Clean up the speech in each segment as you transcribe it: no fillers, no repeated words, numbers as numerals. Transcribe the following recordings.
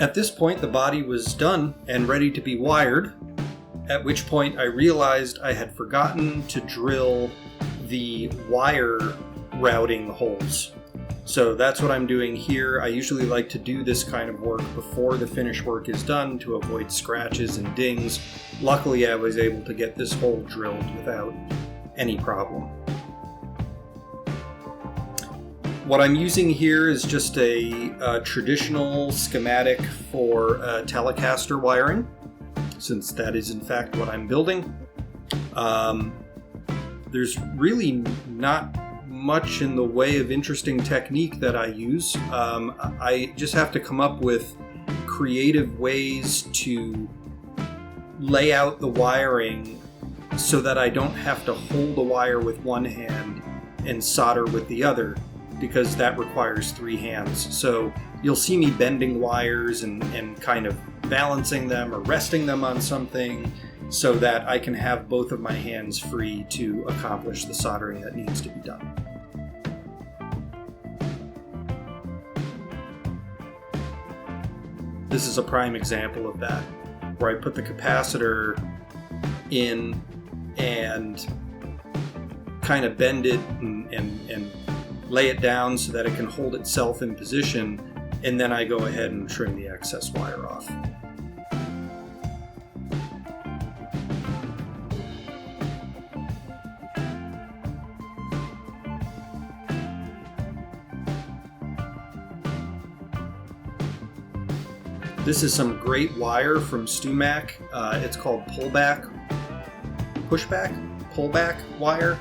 At this point, the body was done and ready to be wired, at which point I realized I had forgotten to drill the wire routing holes. So that's what I'm doing here. I usually like to do this kind of work before the finish work is done to avoid scratches and dings. Luckily, I was able to get this hole drilled without any problem. What I'm using here is just a traditional schematic for Telecaster wiring, since that is in fact what I'm building. There's really not much in the way of interesting technique that I use. I just have to come up with creative ways to lay out the wiring so that I don't have to hold a wire with one hand and solder with the other, because that requires 3 hands. So you'll see me bending wires and kind of balancing them or resting them on something so that I can have both of my hands free to accomplish the soldering that needs to be done. This is a prime example of that, where I put the capacitor in and kind of bend it and lay it down so that it can hold itself in position, and then I go ahead and trim the excess wire off. This is some great wire from StuMac. It's called pullback wire,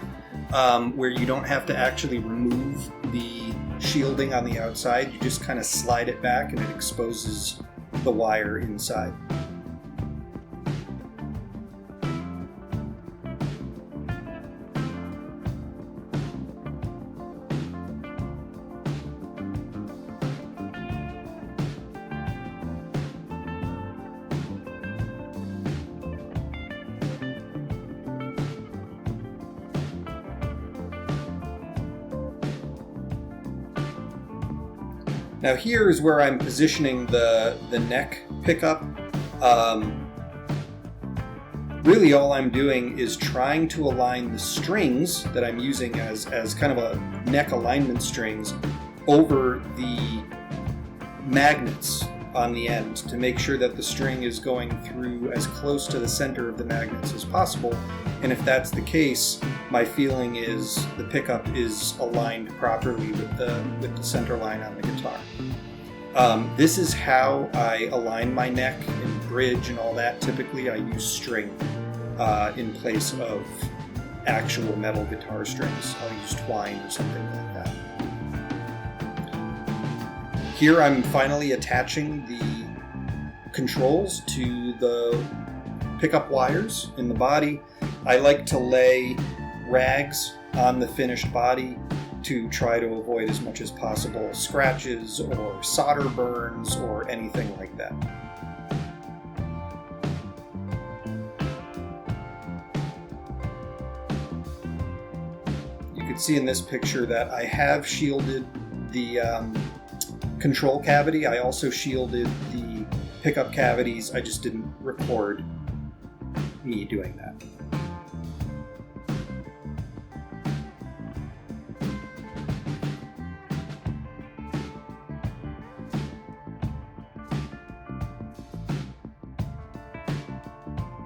where you don't have to actually remove the shielding on the outside. You just kind of slide it back and it exposes the wire inside. Now here is where I'm positioning the neck pickup. Really all I'm doing is trying to align the strings that I'm using as kind of a neck alignment strings over the magnets on the end to make sure that the string is going through as close to the center of the magnets as possible. And if that's the case, my feeling is the pickup is aligned properly with the center line on the guitar. This is how I align my neck and bridge and all that. Typically I use string in place of actual metal guitar strings. I'll use twine or something like that. Here I'm finally attaching the controls to the pickup wires in the body. I like to lay rags on the finished body to try to avoid as much as possible scratches or solder burns or anything like that. You can see in this picture that I have shielded the control cavity. I also shielded the pickup cavities. I just didn't record me doing that.